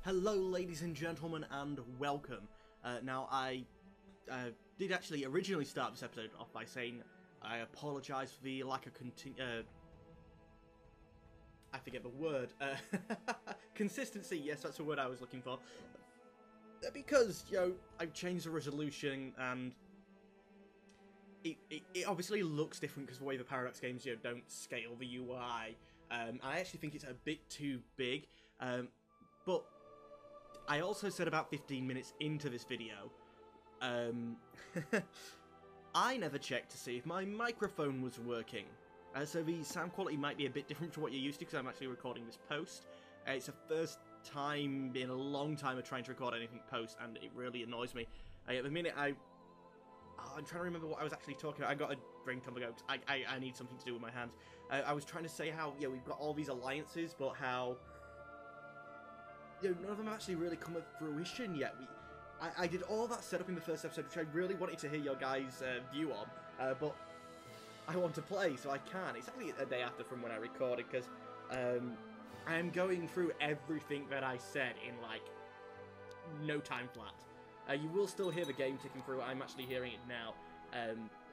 Hello ladies and gentlemen and welcome. Now I did actually originally start this episode off by saying I apologise for the lack of I forget the word. Consistency, yes, that's the word I was looking for. Because, I've changed the resolution and it obviously looks different because the way the Paradox games, don't scale the UI. I actually think it's a bit too big, but I also said about 15 minutes into this video, I never checked to see if my microphone was working. So the sound quality might be a bit different to what you're used to because I'm actually recording this post. It's the first time in a long time of trying to record anything post, and it really annoys me. At the minute, I'm trying to remember what I was actually talking about. I got a drink on the go. I need something to do with my hands. I was trying to say how, we've got all these alliances, but how none of them have actually really come to fruition yet. I did all that setup in the first episode, which I really wanted to hear your guys' view on, but I want to play, so I can't. It's actually a day after from when I recorded, because I am going through everything that I said in, no time flat. You will still hear the game ticking through. I'm actually hearing it now.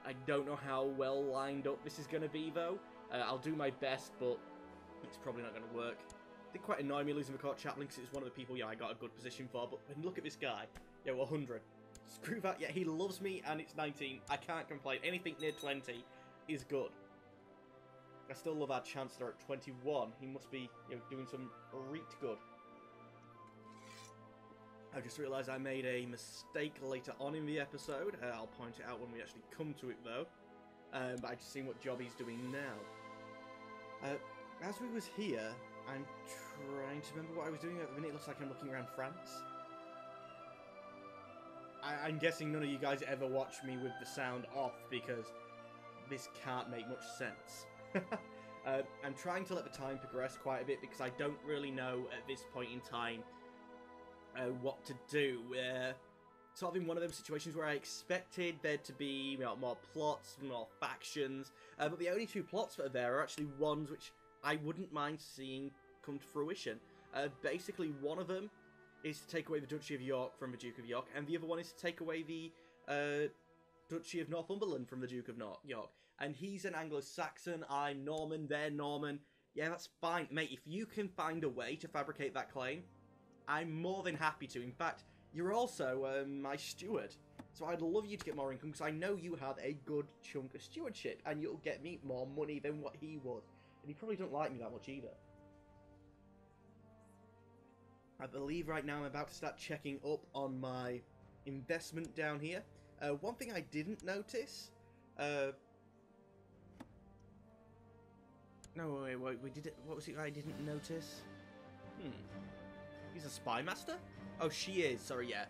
I don't know how well lined up this is going to be, though. I'll do my best, but it's probably not going to work. It did quite annoy me losing the court chaplain because it's one of the people, I got a good position for, but when you look at this guy, 100. Screw that, he loves me and it's 19. I can't complain. Anything near 20 is good. I still love our Chancellor at 21. He must be, doing some reet good. I just realised I made a mistake later on in the episode. I'll point it out when we actually come to it, though. But I just seen what job he's doing now. As we was here, I'm trying to remember what I was doing at the minute. It looks like I'm looking around France. I'm guessing none of you guys ever watch me with the sound off, because this can't make much sense. I'm trying to let the time progress quite a bit, because I don't really know at this point in time what to do. Sort of in one of those situations where I expected there to be more plots, more factions, but the only two plots that are there are actually ones which I wouldn't mind seeing come to fruition. Basically, one of them is to take away the Duchy of York from the Duke of York, and the other one is to take away the Duchy of Northumberland from the Duke of York. And he's an Anglo-Saxon, I'm Norman, they're Norman. Yeah, that's fine. Mate, if you can find a way to fabricate that claim, I'm more than happy to. In fact, you're also my steward. So I'd love you to get more income, because I know you have a good chunk of stewardship, and you'll get me more money than what he would. And he probably don't like me that much either. I believe right now I'm about to start checking up on my investment down here. One thing I didn't notice... No, wait, we did it. What was it I didn't notice? He's a spy master? Oh, she is. Sorry, yeah.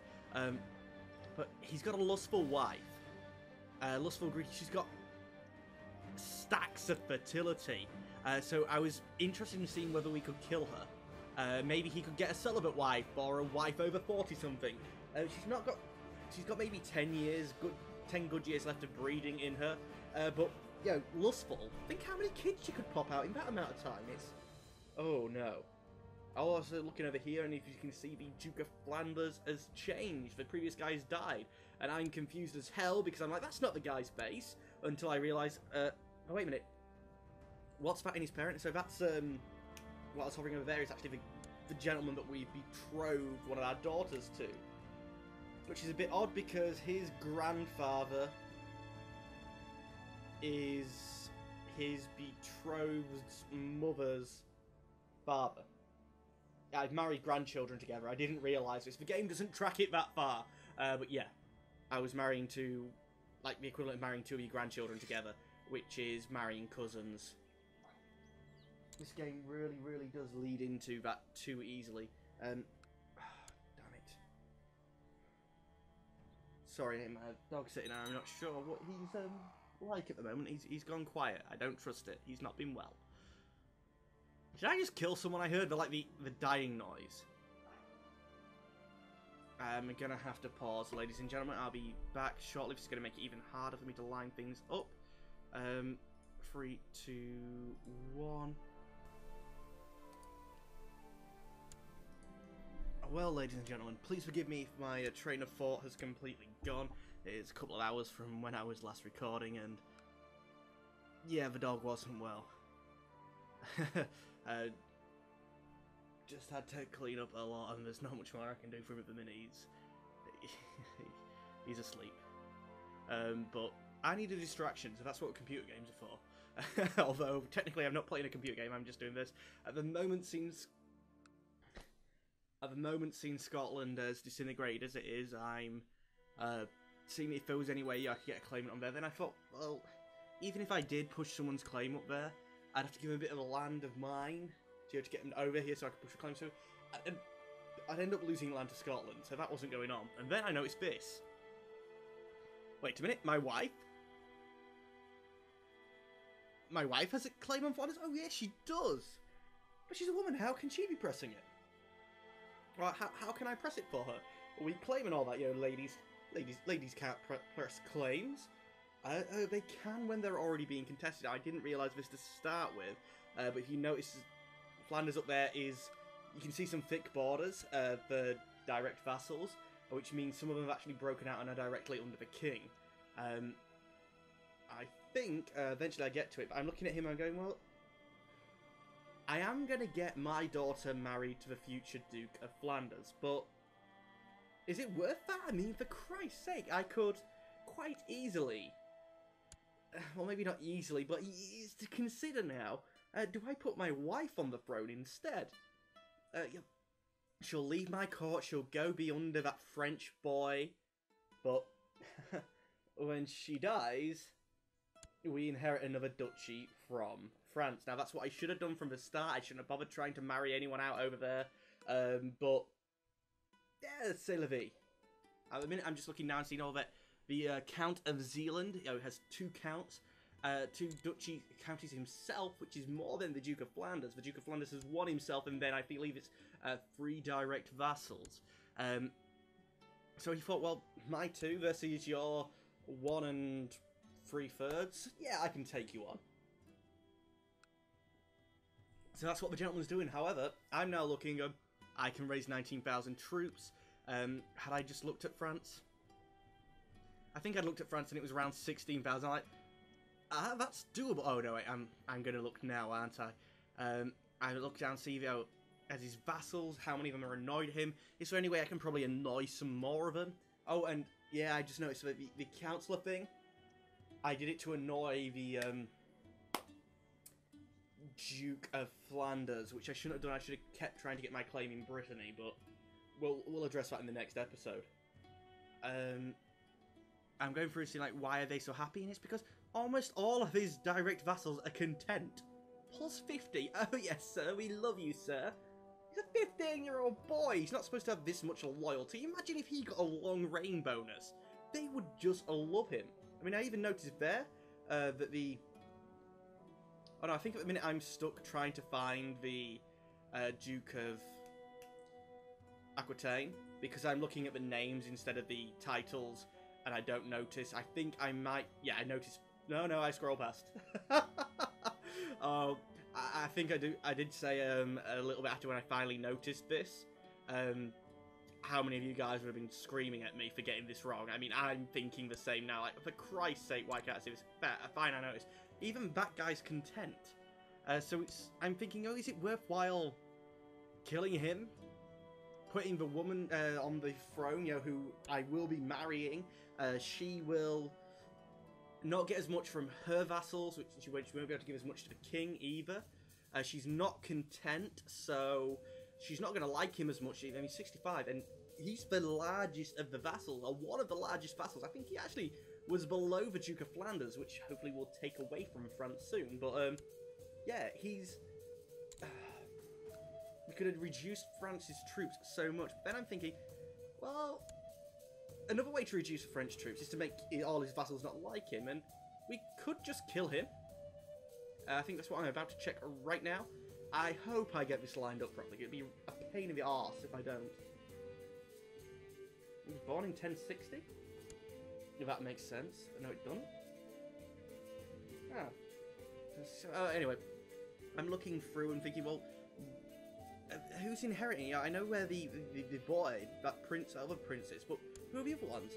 But he's got a lustful wife. Lustful Greek. She's got stacks of fertility. So I was interested in seeing whether we could kill her. Maybe he could get a celibate wife or a wife over 40-something. She's got maybe 10 good years left of breeding in her. But, lustful. Think how many kids she could pop out in that amount of time. Oh, no. I'm also looking over here, and if you can see, the Duke of Flanders has changed. The previous guy's died. And I'm confused as hell, because I'm like, that's not the guy's face. Until I realise, oh, wait a minute. What's that in his parent? So that's, what I was hovering over there is actually the gentleman that we betrothed one of our daughters to. Which is a bit odd, because his grandfather is his betrothed's mother's father. I've married grandchildren together. I didn't realise this. The game doesn't track it that far. But yeah, I was marrying the equivalent of marrying two of your grandchildren together, which is marrying cousins. This game really, really does lead into that too easily. Damn it. Sorry, my dog's sitting there. I'm not sure what he's like at the moment. He's gone quiet. I don't trust it. He's not been well. Did I just kill someone? I heard the dying noise. I'm gonna have to pause, ladies and gentlemen. I'll be back shortly. This is gonna make it even harder for me to line things up. 3, 2, 1. Well, ladies and gentlemen, please forgive me if my train of thought has completely gone. It's a couple of hours from when I was last recording, and yeah, the dog wasn't well. Just had to clean up a lot, and there's not much more I can do for him at the minute. He's asleep. But I need a distraction, so that's what computer games are for. Although, technically I'm not playing a computer game, I'm just doing this. At the moment, seeing Scotland as disintegrated as it is, I'm seeing if there was any way I could get a claimant on there. Then I thought, well, even if I did push someone's claim up there, I'd have to give him a bit of a land of mine to get him over here so I could push a claim. So I'd end up losing land to Scotland, so that wasn't going on. And then I noticed this. Wait a minute, my wife? My wife has a claim on Flanders? Oh yeah, she does. But she's a woman, how can she be pressing it? Right, how can I press it for her? Are we claiming all that, ladies can't press claims? They can when they're already being contested. I didn't realise this to start with, but if you notice, Flanders up there is, you can see some thick borders for direct vassals, which means some of them have actually broken out and are directly under the king. I think eventually I get to it, but I'm looking at him and I'm going, well, I am going to get my daughter married to the future Duke of Flanders, but is it worth that? I mean, for Christ's sake, I could quite easily, well, maybe not easily, but it's to consider now. Do I put my wife on the throne instead? She'll leave my court, she'll go be under that French boy, but when she dies, we inherit another duchy from France. Now, that's what I should have done from the start. I shouldn't have bothered trying to marry anyone out over there, but yeah, c'est la vie. At the minute, I'm just looking now and seeing all that. The Count of Zealand, has 2 counts, 2 duchy counties himself, which is more than the Duke of Flanders. The Duke of Flanders has 1 himself, and then I believe it's 3 direct vassals. So he thought, well, my 2 versus your 1 3/3, yeah, I can take you on. So that's what the gentleman's doing. However, I'm now looking, I can raise 19,000 troops. Had I just looked at France? I think I'd looked at France and it was around 16,000. I'm like, that's doable. Oh no, wait, I'm going to look now, aren't I? I look down, see as his vassals, how many of them are annoyed him. Is there any way I can probably annoy some more of them? Oh, and yeah, I just noticed the councillor thing. I did it to annoy the Duke of Flanders, which I shouldn't have done. I should have kept trying to get my claim in Brittany, but we'll address that in the next episode. I'm going through and seeing, like, why are they so happy? And it's because almost all of his direct vassals are content. Plus 50. Oh, yes, sir. We love you, sir. He's a 15-year-old boy. He's not supposed to have this much loyalty. Imagine if he got a long reign bonus. They would just love him. I mean, I even noticed there that the... Oh, no, I think at the minute I'm stuck trying to find the Duke of Aquitaine, because I'm looking at the names instead of the titles, and I don't notice. I think I might... Yeah, I noticed... No, I scroll past. Oh, I think I did say a little bit after when I finally noticed this, how many of you guys would have been screaming at me for getting this wrong. I mean, I'm thinking the same now. Like, for Christ's sake, why can't I see this? Fine, I noticed. Even that guy's content. So I'm thinking, oh, is it worthwhile killing him? Putting the woman on the throne, who I will be marrying. She will not get as much from her vassals, which she won't be able to give as much to the king either. She's not content, so she's not going to like him as much. I mean, 65, and he's the largest of the vassals, or one of the largest vassals. I think he actually was below the Duke of Flanders, which hopefully we'll take away from France soon. But, yeah, he's... we could have reduced France's troops so much. But then I'm thinking, well, another way to reduce French troops is to make all his vassals not like him, and we could just kill him. I think that's what I'm about to check right now. I hope I get this lined up properly. It'd be a pain in the arse if I don't. He was born in 1060? If that makes sense. No, it doesn't. Ah. So, anyway, I'm looking through and thinking, well, who's inheriting? I know where the boy, that other prince is, but who are the other ones?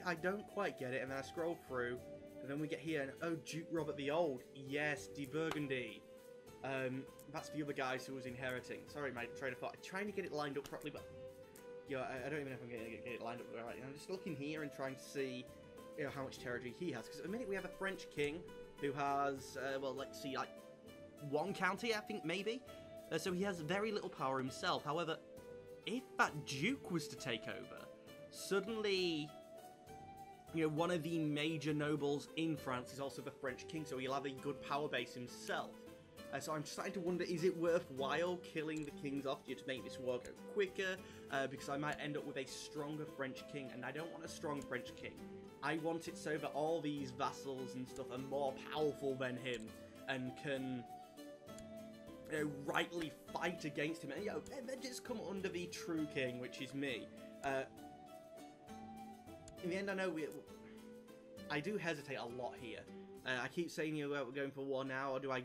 I don't quite get it, and then I scroll through, and then we get here, and oh, Duke Robert the Old, yes, de Burgundy. That's the other guys who was inheriting. Sorry, my train of thought. I'm trying to get it lined up properly, but yeah, I don't even know if I'm going to get it lined up right. I'm just looking here and trying to see, you know, how much territory he has. Because at the minute we have a French king who has, well, let's see, like one county, I think, maybe. So he has very little power himself. However, if that Duke was to take over, suddenly, you know, one of the major nobles in France is also the French king, so he'll have a good power base himself. So I'm starting to wonder, is it worthwhile killing the kings off you to make this war go quicker? Because I might end up with a stronger French king, and I don't want a strong French king. I want it so that all these vassals and stuff are more powerful than him, and can, you know, rightly fight against him, and, you know, then just come under the true king, which is me. In the end, I know I do hesitate a lot here. I keep saying, you know, we're going for war now, or do I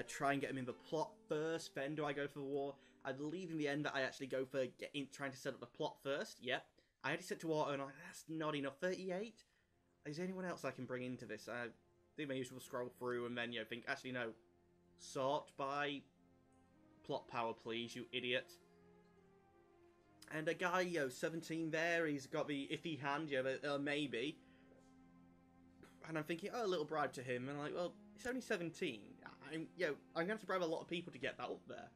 try and get him in the plot first, then do I go for the war? I believe in the end that I actually go for trying to set up the plot first. Yep. I had it set to auto, and that's not enough. 38? Is there anyone else I can bring into this? I think my usual scroll through and then, you know, think, actually, no. Sort by plot power, please, you idiot. And a guy, you know, 17 there, he's got the iffy hand, you know, maybe. And I'm thinking, oh, a little bribe to him, and I'm like, well, it's only 17. I'm going to have to bribe a lot of people to get that up there.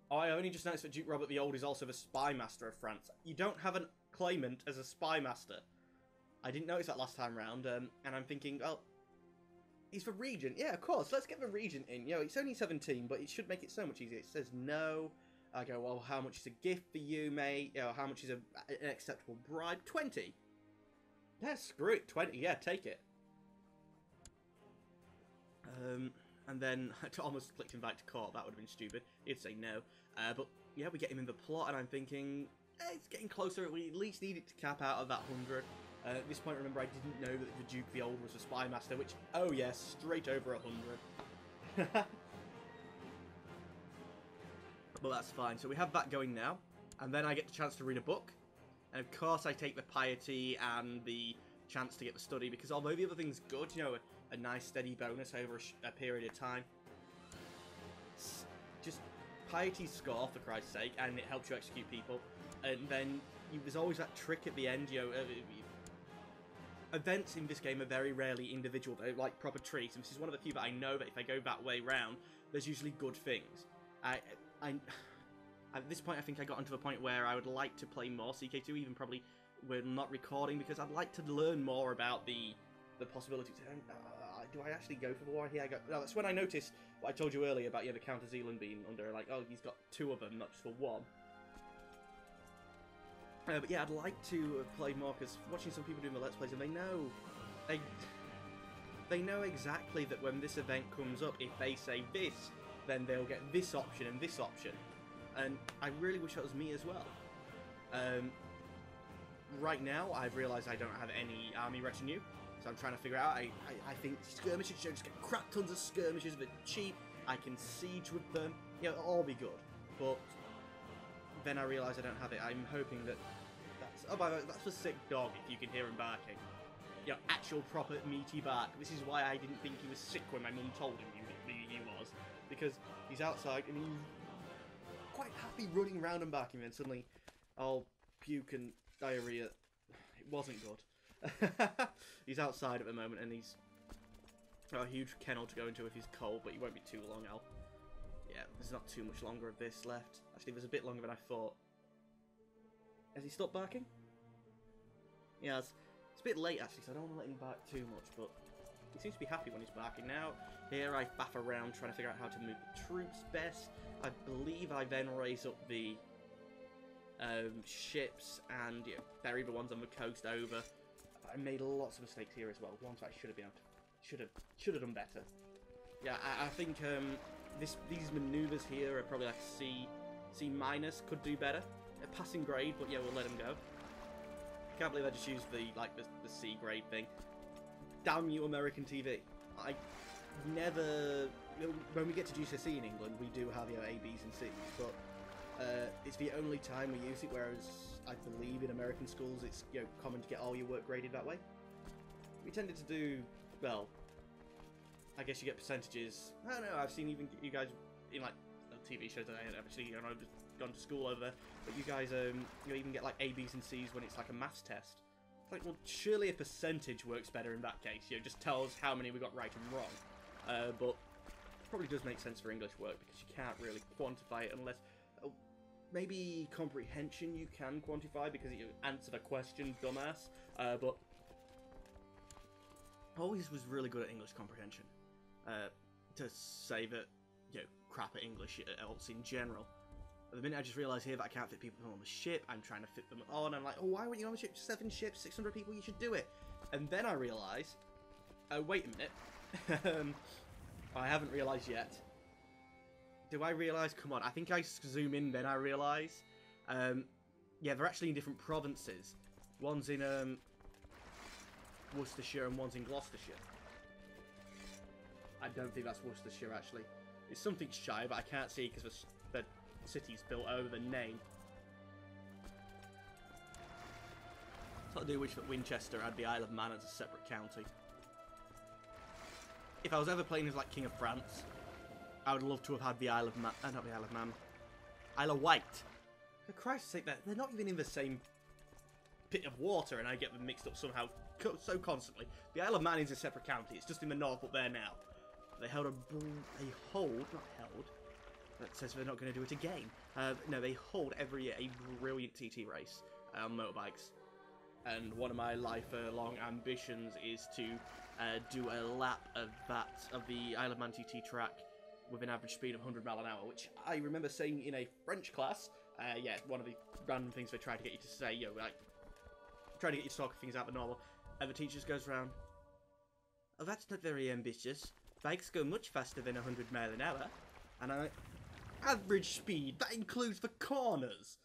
Oh, I only just noticed that Duke Robert the Old is also the spy master of France. You don't have a claimant as a spy master. I didn't notice that last time round, and I'm thinking, well, he's the regent. Yeah, of course, let's get the regent in. You know, it's only 17, but it should make it so much easier. It says no. I go, well, how much is a gift for you, mate? You know, how much is an acceptable bribe? 20. Yeah, screw it, 20. Yeah, take it. And then I almost clicked invite to court. That would have been stupid. He'd say no. But yeah, we get him in the plot, and I'm thinking, it's getting closer. We at least need it to cap out of that 100. At this point, remember, I didn't know that the Duke the Old was a spy master, which, oh yes, straight over 100. But that's fine. So we have that going now, and then I get the chance to read a book. And of course, I take the piety and the chance to get the study, because although the other thing's good, you know, a nice steady bonus over a period of time, just piety score, for Christ's sake, and it helps you execute people. And then there's always that trick at the end, you know, events in this game are very rarely individual, they're like proper trees, and this is one of the few that I know that if I go that way round, there's usually good things. At this point, I think I got onto the point where I would like to play more CK2, even probably we're not recording, because I'd like to learn more about the possibilities. Do I actually go for the war here? No, that's when I noticed what I told you earlier about, you know, the Count of Zealand being under, like, oh, he's got 2 of them, not just for 1. But yeah, I'd like to play more, because watching some people doing the Let's Plays, and they know exactly that when this event comes up, if they say this, then they'll get this option and this option. And I really wish that was me as well. Right now, I've realised I don't have any army retinue, so I'm trying to figure out. I think skirmishes should just get crap tons of skirmishes, they're cheap, I can siege with them, you know, it'll all be good. But then I realise I don't have it. I'm hoping that that's... Oh, by the way, that's a sick dog, if you can hear him barking. You know, actual proper meaty bark. This is why I didn't think he was sick when my mum told him he was. Because he's outside and he's quite happy running around and barking, and suddenly I'll puke and diarrhea. It wasn't good. He's outside at the moment, and he's got a huge kennel to go into if he's cold, but he won't be too long. Yeah, there's not too much longer of this left. Actually, there's a bit longer than I thought. Has he stopped barking? Yeah, it's a bit late actually, so I don't want to let him bark too much, but he seems to be happy when he's barking now. Here I faff around trying to figure out how to move the troops best. I believe I then raise up the ships and, you know, bury the ones on the coast over. I made lots of mistakes here as well. Ones I should have been able to, should have done better. Yeah, I think these maneuvers here are probably like C minus. Could do better. A passing grade, but yeah, we'll let them go. Can't believe I just used the C grade thing. Damn you, American TV! I never when we get to GCSE in England, we do have A, B's, and C's, but it's the only time we use it. Whereas I believe in American schools, it's common to get all your work graded that way. We tended to do well. I guess you get percentages. I don't know. I've seen even you guys in like TV shows that I had actually just gone to school over there, but you guys even get like A, B's, and C's when it's like a maths test. It's like, well, surely a percentage works better in that case. Just tell us how many we got right and wrong. But it probably does make sense for English work because you can't really quantify it unless maybe comprehension you can quantify because you answered a question, dumbass. But I always was really good at English comprehension. To say that, crap at English else in general. At the minute I just realised here that I can't fit people on the ship, I'm trying to fit them on, I'm like, oh, why weren't you on the ship? 7 ships, 600 people, you should do it. And then I realise, oh, wait a minute. I haven't realised yet. Do I realise? Come on, I think I zoom in, then I realise. Yeah, they're actually in different provinces. One's in Worcestershire and one's in Gloucestershire. I don't think that's Worcestershire, actually. It's something shy, but I can't see because the city's built over the name. So I do wish that Winchester had the Isle of Man as a separate county. If I was ever playing as like King of France, I would love to have had the Isle of Man, not the Isle of Man, Isle of Wight. For Christ's sake, they're not even in the same pit of water, and I get them mixed up somehow so constantly. The Isle of Man is a separate county. It's just in the north up there now. They held that says they're not going to do it again. No, they hold every year a brilliant TT race on motorbikes. And one of my lifelong ambitions is to do a lap of the Isle of Man TT track with an average speed of 100 mph, which I remember saying in a French class. Yeah, one of the random things they try to get you to say, like, trying to get you to talk things out the normal. And the teacher just goes around, oh, that's not very ambitious. Bikes go much faster than 100 mph. And I'm like, average speed, that includes the corners.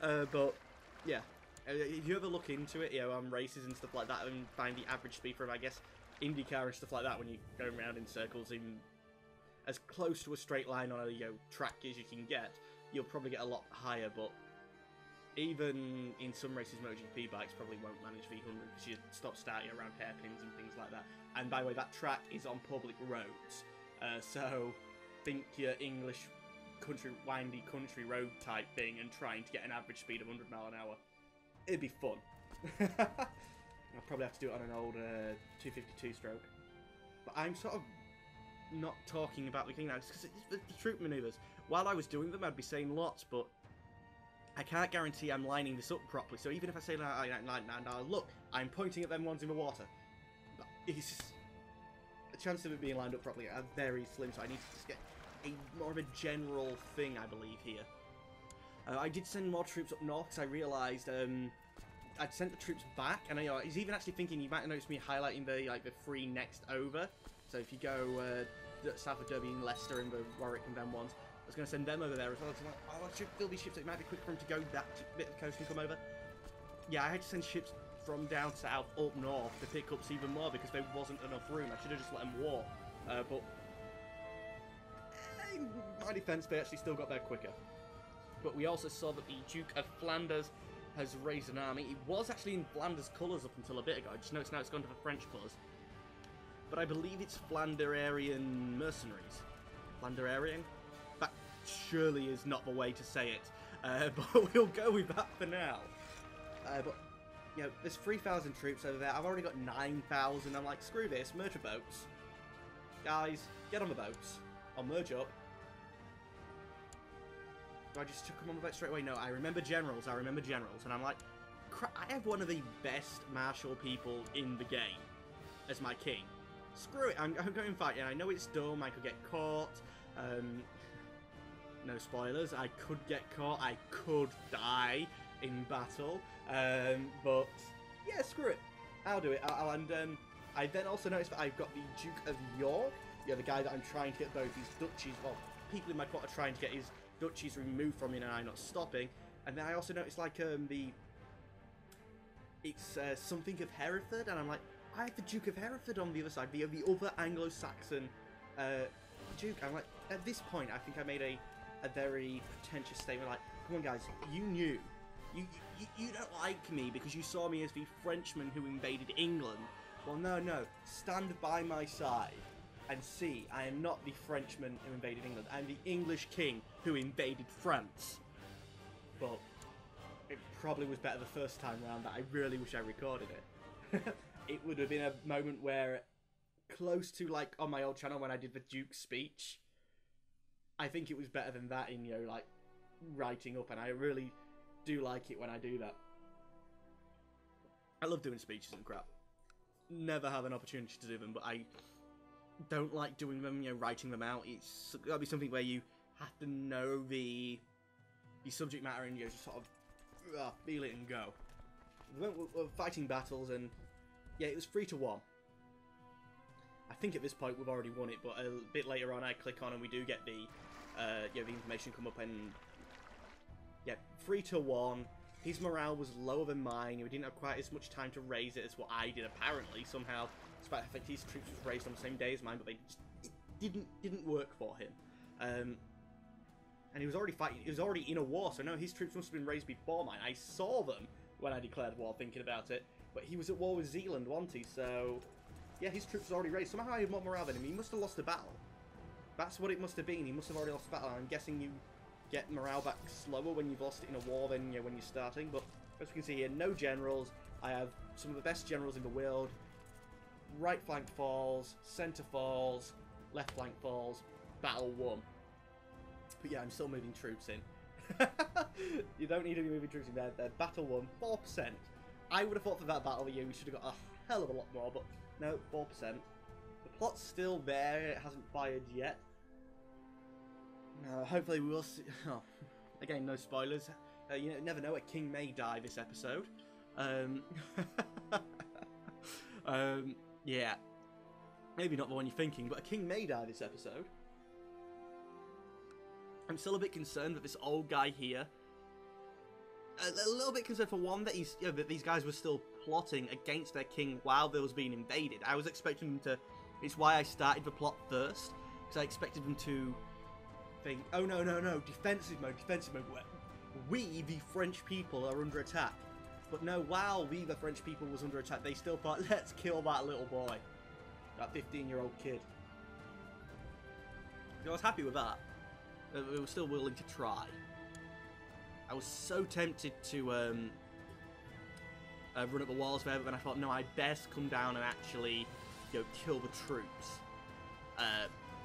But, yeah. If you ever look into it, on races and stuff like that, and find the average speed from, I guess, IndyCar and stuff like that, when you go around in circles in as close to a straight line on a track as you can get, you'll probably get a lot higher, but even in some races, MotoGP bikes probably won't manage V100 because you stop-start around hairpins and things like that. And by the way, that track is on public roads, so think your English windy country road type thing and trying to get an average speed of 100 mph. It'd be fun. I'll probably have to do it on an old 252 stroke. But I'm sort of not talking about the thing now, because it's the troop manoeuvres. While I was doing them, I'd be saying lots, but I can't guarantee I'm lining this up properly. So even if I say, look, I'm pointing at them ones in the water, but it's just, the chance of it being lined up properly are very slim, so I need to just get more of a general thing, I believe, here. I did send more troops up north, because I realised I'd sent the troops back, and he's even actually thinking, you might have noticed me highlighting the 3 next over. So if you go south of Derby and Leicester and the Warwick and them ones, I was going to send them over there as well. So I'm like, there'll be ships, it might be quick for them to go that bit of the coast and come over. Yeah, I had to send ships from down south up north to pick up even more because there wasn't enough room. I should have just let them walk. But in my defence, they actually still got there quicker. But we also saw that the Duke of Flanders has raised an army. It was actually in Flanders colours up until a bit ago. I just noticed now it's gone to the French colours. But I believe it's Flanderian mercenaries. Flanderian? That surely is not the way to say it. But we'll go with that for now. But, there's 3,000 troops over there. I've already got 9,000. I'm like, screw this, merge the boats. Guys, get on the boats. I'll merge up. Do I just come on the boat straight away? No, I remember generals. And I'm like, crap, I have one of the best martial people in the game as my king. Screw it, I'm going to fight. Yeah, I know it's dumb, I could get caught. No spoilers, I could get caught, I could die in battle. But, yeah, screw it. I'll do it. I then also noticed that I've got the Duke of York. The guy that I'm trying to get both his duchies, well, people in my court are trying to get his duchies removed from me and I'm not stopping. And then I also noticed, it's something of Hereford, and I'm like, I have the Duke of Hereford on the other side, the other Anglo-Saxon Duke. I'm like, at this point, I think I made a very pretentious statement, like, come on guys, you knew. You don't like me because you saw me as the Frenchman who invaded England. Well, no, stand by my side and see, I am not the Frenchman who invaded England. I'm the English king who invaded France. But it probably was better the first time round that I really wish I recorded it. It would have been a moment where, close to like on my old channel when I did the Duke's speech, I think it was better than that in, you know, like writing up, and I really do like it when I do that. I love doing speeches and crap. Never have an opportunity to do them, but I don't like doing them, you know, writing them out. It's gotta be something where you have to know the subject matter and, you know, just sort of feel it and go. We're fighting battles, and yeah, it was 3-1. I think at this point we've already won it, but a bit later on I click on and we do get the the information come up, and yeah, 3-1. His morale was lower than mine. We didn't have quite as much time to raise it as what I did, apparently. Somehow, despite the fact his troops was raised on the same day as mine, but they just, it didn't work for him. And he was already fighting. He was already in a war, so no, his troops must have been raised before mine. I saw them when I declared war, thinking about it. But he was at war with Zealand, wasn't he? So yeah, his troops were already raised. Somehow I had more morale than him. He must have lost the battle. That's what it must have been. He must have already lost the battle. I'm guessing you get morale back slower when you've lost it in a war than, you know, when you're starting. But as we can see here, no generals. I have some of the best generals in the world. Right flank falls, centre falls, left flank falls, battle won. But yeah, I'm still moving troops in. You don't need to be moving troops in there. They're battle won, 4%. I would have thought for that battle of the year we should have got a hell of a lot more, but no, 4%. The plot's still there, it hasn't fired yet. Hopefully we will see. Oh, again, no spoilers. You never know, a king may die this episode. Yeah. Maybe not the one you're thinking, but a king may die this episode. I'm still a bit concerned that this old guy here. A little bit concerned for one that that these guys were still plotting against their king while they was being invaded. I was expecting them to. It's why I started the plot first, because I expected them to think, oh no, defensive mode. We, the French people, are under attack. But no, while we, the French people, was under attack, they still thought, let's kill that little boy, that 15-year-old kid. I was happy with that. They were still willing to try. I was so tempted to run up the walls there, but then I thought, no, I'd best come down and actually, you know, kill the troops.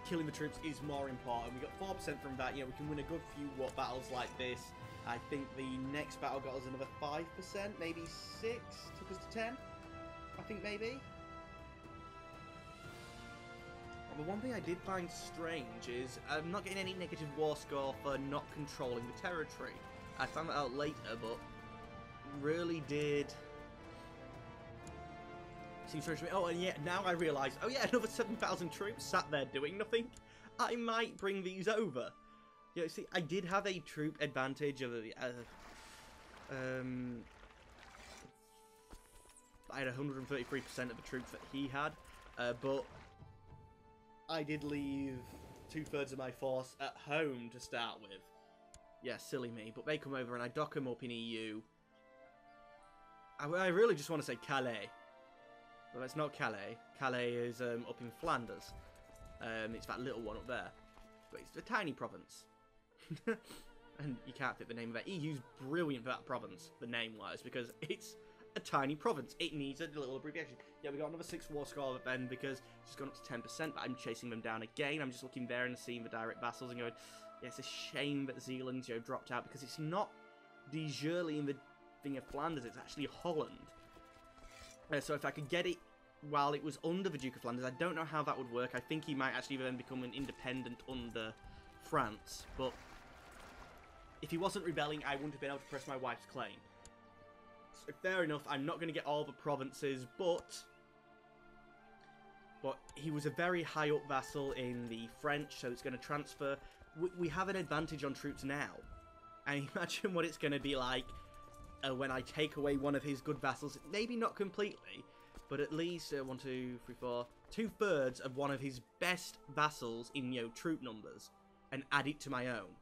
Killing the troops is more important. We got 4% from that. You know, we can win a good few battles like this. I think the next battle got us another 5%, maybe 6, took us to 10. I think maybe. The one thing I did find strange is I'm not getting any negative war score for not controlling the territory. I found that out later, but really did seem strange to me. Oh, and yeah, now I realise, oh yeah, another 7,000 troops sat there doing nothing. I might bring these over. You know, see, I did have a troop advantage of I had 133% of the troops that he had, but I did leave 2/3 of my force at home to start with. Yeah, silly me. But they come over and I dock them up in EU. I really just want to say Calais. Well, it's not Calais. Calais is up in Flanders. It's that little one up there. But it's a tiny province. And you can't fit the name of that. EU's brilliant for that province, the name-wise, because it's a tiny province. It needs a little abbreviation. Yeah, we got another 6 war score then because it's gone up to 10%, but I'm chasing them down again. I'm just looking there and seeing the direct vassals and going, yeah, it's a shame that Zealand's, you know, dropped out because it's not de jure in the thing of Flanders, it's actually Holland. So if I could get it while it was under the Duke of Flanders, I don't know how that would work. I think he might actually then become an independent under France, but if he wasn't rebelling, I wouldn't have been able to press my wife's claim. So fair enough, I'm not going to get all the provinces, but he was a very high up vassal in the French, so it's going to transfer. We have an advantage on troops now. And imagine what it's going to be like when I take away one of his good vassals. Maybe not completely, but at least 1, 2, 3, 4, 2/3 of one of his best vassals in troop numbers, and add it to my own.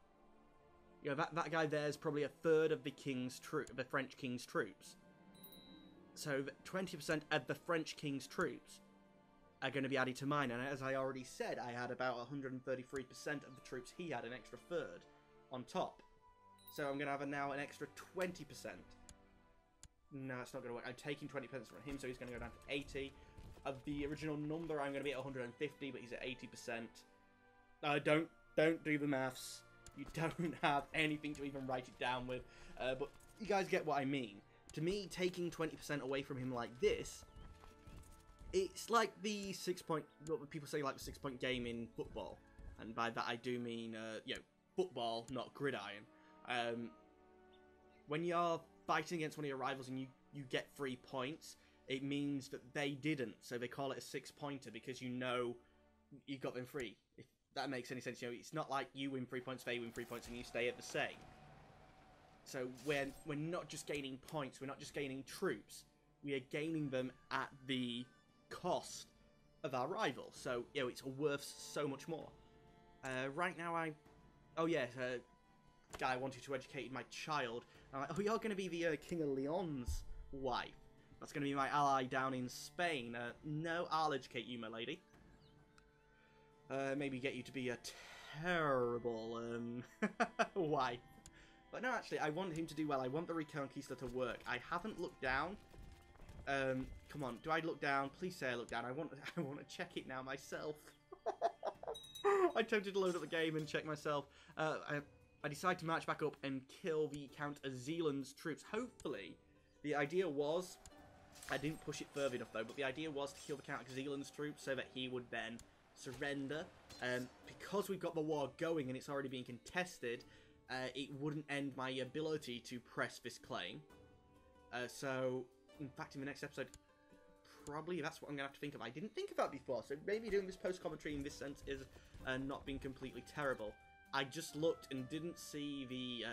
That guy there is probably 1/3 of the French king's troops. So 20% of the French king's troops are going to be added to mine, and as I already said, I had about 133% of the troops he had, an extra 1/3 on top. So I'm going to have now an extra 20%. No, it's not going to work. I'm taking 20% from him, so he's going to go down to 80. Of the original number, I'm going to be at 150, but he's at 80%. Don't do the maths. You don't have anything to even write it down with. But you guys get what I mean. To me, taking 20% away from him like this, it's like the 6-point, what people say, like the 6-point game in football. And by that I do mean, football, not gridiron. When you're fighting against one of your rivals and you get 3 points, it means that they didn't. So they call it a 6-pointer because you got them free. If that makes any sense, it's not like you win 3 points, they win 3 points, and you stay at the same. So we're not just gaining points, we're not just gaining troops, we are gaining them at the cost of our rival. So, it's worth so much more. Right now guy wanted to educate my child. I'm like, you're going to be the King of Leon's wife. That's going to be my ally down in Spain. No, I'll educate you, my lady. Maybe get you to be a terrible wife. But no, actually, I want him to do well. I want the Reconquista to work. I haven't looked down. Come on, do I look down? Please say I look down. I want to check it now myself. I attempted to load up the game and check myself. I decided to march back up and kill the Count of Zealand's troops. Hopefully, the idea was... I didn't push it further enough, though, but the idea was to kill the Count of Zealand's troops so that he would then surrender. Because we've got the war going and it's already being contested, it wouldn't end my ability to press this claim. So, in fact, in the next episode, probably that's what I'm going to have to think of. I didn't think of that before, so maybe doing this post-commentary in this sense is not being completely terrible. I just looked and didn't see the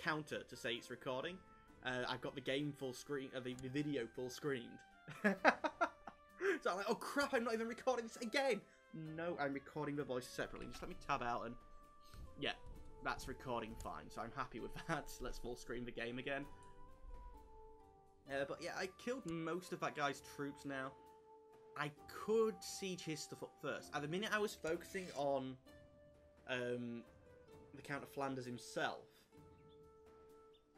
counter to say it's recording. I've got the game full screen, the video full screened. So I'm like, oh crap, I'm not even recording this again! No, I'm recording the voice separately. Just let me tab out and... yeah, that's recording fine, so I'm happy with that. Let's full screen the game again. But yeah, I killed most of that guy's troops now. I could siege his stuff up first. At the minute I was focusing on the Count of Flanders himself.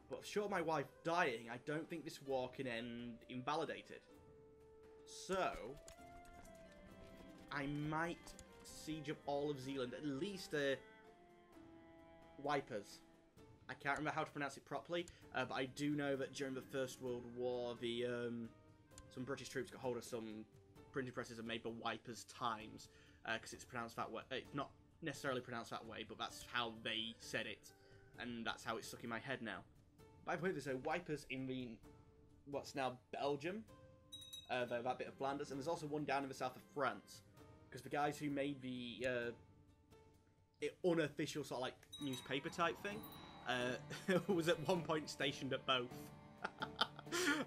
But short of my wife dying, I don't think this war can end invalidated. So, I might siege up all of Zealand, at least Wipers. I can't remember how to pronounce it properly, but I do know that during the First World War, some British troops got hold of some printing presses and made the Wipers Times, because it's pronounced that way. It's not necessarily pronounced that way, but that's how they said it, and that's how it's stuck in my head now. By the way, there's Wipers in what's now Belgium, that bit of Flanders, and there's also one down in the south of France, because the guys who made the unofficial sort of like newspaper type thing was at one point stationed at both.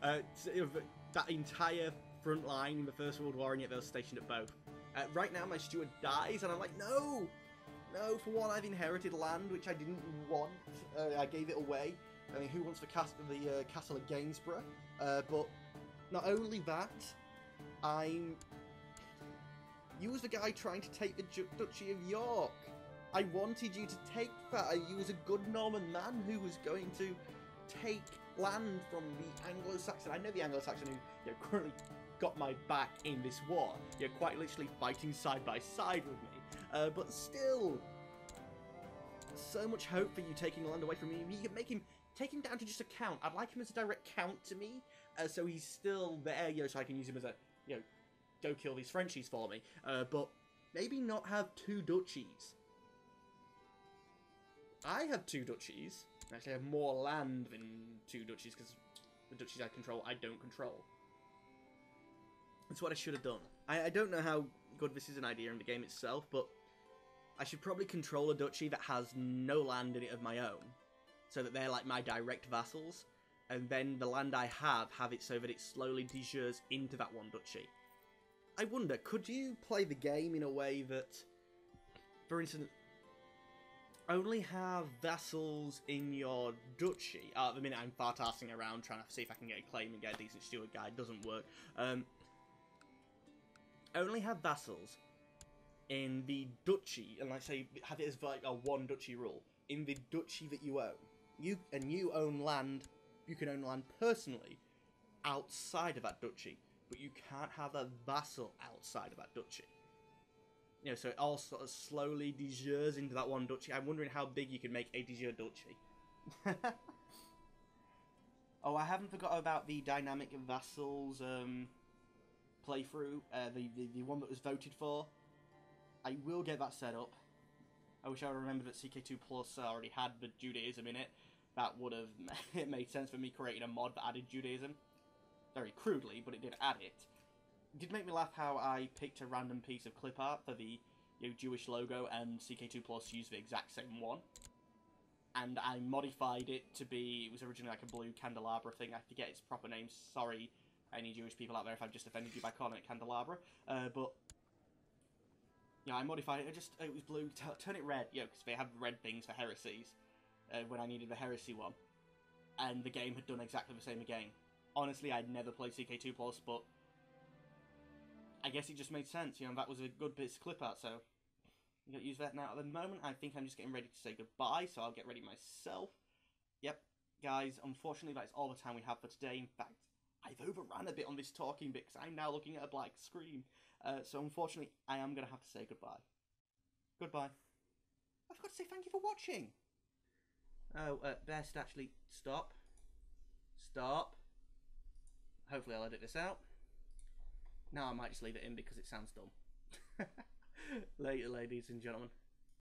That entire front line in the First World War, and yet they were stationed at both. Right now my steward dies, and I'm like, no! No, for one, I've inherited land, which I didn't want. I gave it away. I mean, who wants the castle of Gainsborough? But not only that, you was the guy trying to take the Duchy of York. I wanted you to take that. You was a good Norman man who was going to take land from the Anglo-Saxon. I know the Anglo-Saxon who currently got my back in this war. You're quite literally fighting side by side with me. But still, so much hope for you taking land away from me. You can make him, take him down to just a count. I'd like him as a direct count to me, so he's still there, so I can use him as a, go kill these Frenchies for me. But maybe not have 2 duchies. I have 2 duchies. Actually, I have more land than 2 duchies, because the duchies I control, I don't control. That's what I should have done. I don't know how good this is an idea in the game itself, but I should probably control a duchy that has no land in it of my own, so that they're like my direct vassals. and then the land I have it so that it slowly de jures into that one duchy. I wonder, could you play the game in a way that, for instance, only have vassals in your duchy? At the minute I'm fart-arsing around trying to see if I can get a claim and get a decent steward guide. Doesn't work. Only have vassals in the duchy, and like say, have it as like a one duchy rule. In the duchy that you own. You own land, you can own land personally outside of that duchy, but you can't have a vassal outside of that duchy. You know, so it all sort of slowly de jures into that one duchy. I'm wondering how big you can make a de jure duchy. Oh, I haven't forgot about the dynamic vassals playthrough, the one that was voted for. I will get that set up. I wish I remembered that CK2 Plus already had the Judaism in it. That would have made sense for me creating a mod that added Judaism. Very crudely, but it did add it. It did make me laugh how I picked a random piece of clip art for the Jewish logo, and CK2 Plus used the exact same one. And I modified it to be, it was originally like a blue candelabra thing. I forget its proper name. Sorry, any Jewish people out there if I've just offended you by calling it candelabra. But yeah, I modified it. It was blue. Turn it red, because they have red things for heresies. When I needed the heresy one, and the game had done exactly the same again. Honestly, I'd never played CK2 Plus, but I guess it just made sense. That was a good bit of clip art, so I'm gonna use that now. At the moment, I think I'm just getting ready to say goodbye, so I'll get ready myself. Yep, guys. Unfortunately, that's all the time we have for today. In fact, I've overran a bit on this talking bit because I'm now looking at a black screen. So unfortunately, I am gonna have to say goodbye. Goodbye. I forgot to say thank you for watching. Oh, best actually stop. Stop. Hopefully I'll edit this out. Now I might just leave it in because it sounds dumb. Later, ladies and gentlemen.